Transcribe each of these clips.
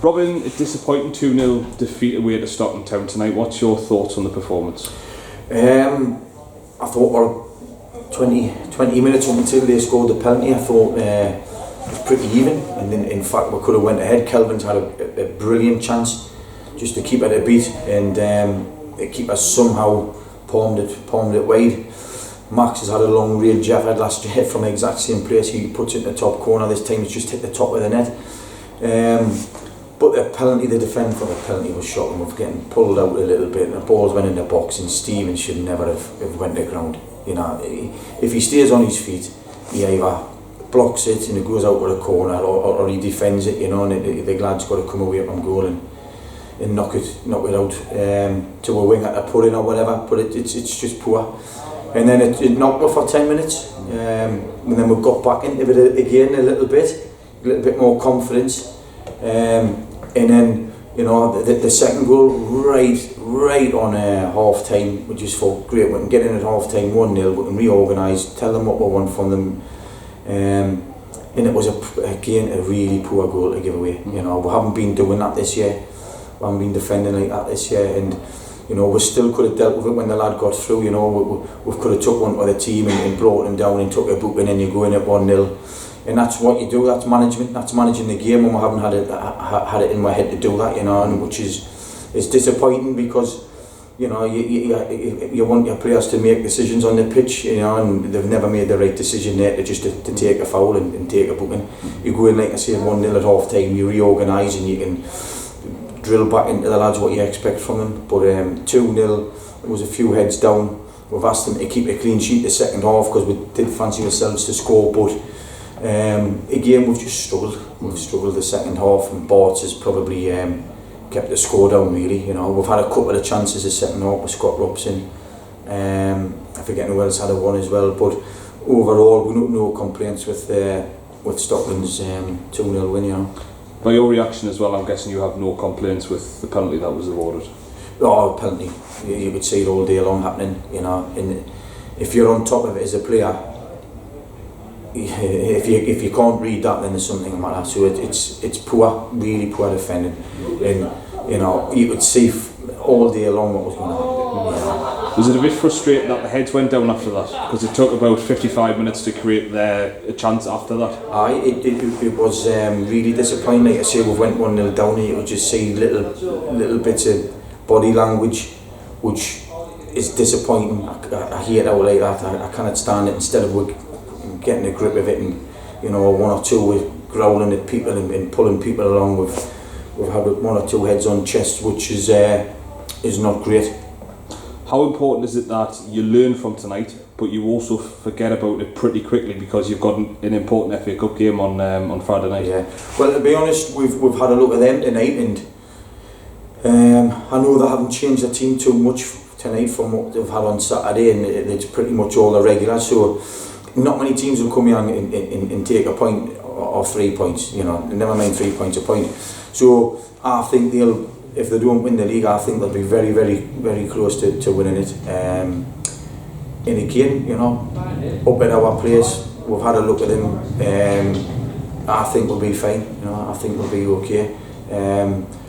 Robin, a disappointing 2-0 defeat away to Stockton Town tonight. What's your thoughts on the performance? I thought 20 minutes up until they scored the penalty, I thought it was pretty even, and then in fact we could have went ahead. Kelvin's had a brilliant chance just to keep it a beat, and the keeper somehow palmed it wide. Max has had a long range effort last year from the exact same place. He puts it in the top corner. This time it's just hit the top of the net. But the penalty, the defend for the penalty was shocking. We're getting pulled out a little bit, and the balls went in the box, and Stephen should never have went to the ground. You know, if he stays on his feet, he either blocks it and it goes out with a corner, or he defends it. You know, and the lad's got to come away from goal and knock it out to a winger to put in or whatever. But it's just poor. And then it knocked off for 10 minutes, and then we got back into it again a little bit more confidence. And then, you know, the second goal right on half time, we just thought, great, we can get in at half time 1-0, we can reorganise, tell them what we want from them. And it was again a really poor goal to give away. You know, we haven't been doing that this year, we haven't been defending like that this year, and you know, we still could have dealt with it when the lad got through. You know, we could have took one to the team and brought him down and took a book, and then you go in at 1-0. And that's what you do. That's management. That's managing the game. And we haven't had it in my head to do that, you know, and which is disappointing, because you know you want your players to make decisions on the pitch, you know, and they've never made the right decision there to take a foul and take a booking. You go in, like I say, 1-0 at half time. You reorganise and you can drill back into the lads what you expect from them. But 2-0, there was a few heads down. We've asked them to keep a clean sheet the second half because we did fancy ourselves to score, but. Again, we've just struggled. We've struggled the second half, and Bart's has probably kept the score down, really. You know, we've had a couple of chances the second half with Scott Robson. I forget who else had a one as well. But overall, we no complaints with Stockton's 2-0 win. You know. By your reaction as well, I'm guessing you have no complaints with the penalty that was awarded. Oh, penalty! You could see it all day long happening. You know, and if you're on top of it as a player. If you can't read that, then there's something like that. So it's poor, really poor defending, and you know you could see all day long what was going on. Yeah. Was it a bit frustrating that the heads went down after that? Because it took about 55 minutes to create a chance after that. It was really disappointing. Like I say, we went 1-0 down, and you could just see little bits of body language, which is disappointing. I hate how like that. I cannot stand it. Instead of getting a grip of it, and you know, one or two with growling at people and pulling people along. We've had one or two heads on chest, which is not great. How important is it that you learn from tonight, but you also forget about it pretty quickly because you've got an important FA Cup game on Friday night? Yeah. Well, to be honest, we've had a look at them tonight, and I know they haven't changed the team too much tonight from what they've had on Saturday, and it's pretty much all the regulars. So. Not many teams will come here and take a point or 3 points, you know, never mind 3 points a point. So I think if they don't win the league, I think they'll be very, very, very close to winning it. And again, you know, up at our place, we've had a look at them. I think we'll be fine, you know, I think we'll be okay.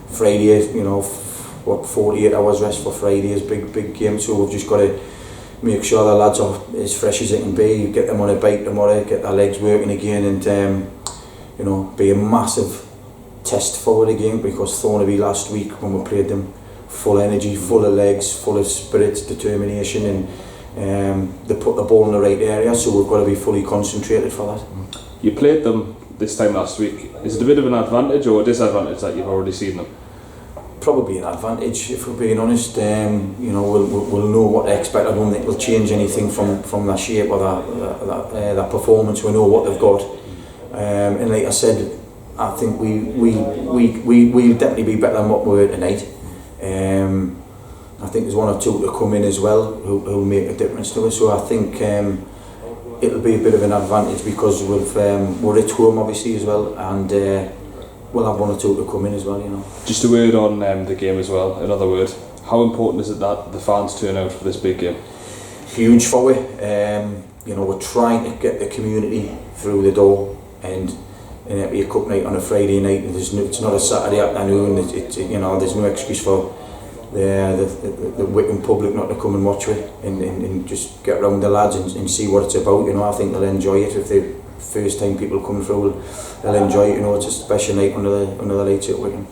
Friday, you know, 48 hours rest for Friday is big game, so we've just got to make sure the lads are as fresh as they can be, get them on a bike tomorrow, get their legs working again, and you know, be a massive test forward again, because Thornaby last week when we played them, full energy, full of legs, full of spirit, determination, and they put the ball in the right area, so we've got to be fully concentrated for that. You played them this time last week. Is it a bit of an advantage or a disadvantage that you've already seen them? Probably an advantage, if we're being honest. You know, we'll know what to expect. I don't think we'll change anything from their shape or their performance. We know what they've got, and like I said, I think we'll definitely be better than what we were tonight. I think there's one or two to come in as well who'll make a difference to us. So I think it'll be a bit of an advantage because we're at home obviously as well, and we'll have one or two to come in as well, you know. Just a word on the game as well, another word. How important is it that the fans turn out for this big game? Huge for we. You know, we're trying to get the community through the door, and and it'll be a cup night on a Friday night. It's not a Saturday afternoon. You know, there's no excuse for the Whickham public not to come and watch it and just get round the lads and see what it's about. You know, I think they'll enjoy it. If the first time people come through, they'll enjoy it. You know, it's a special night under the lights at Whickham.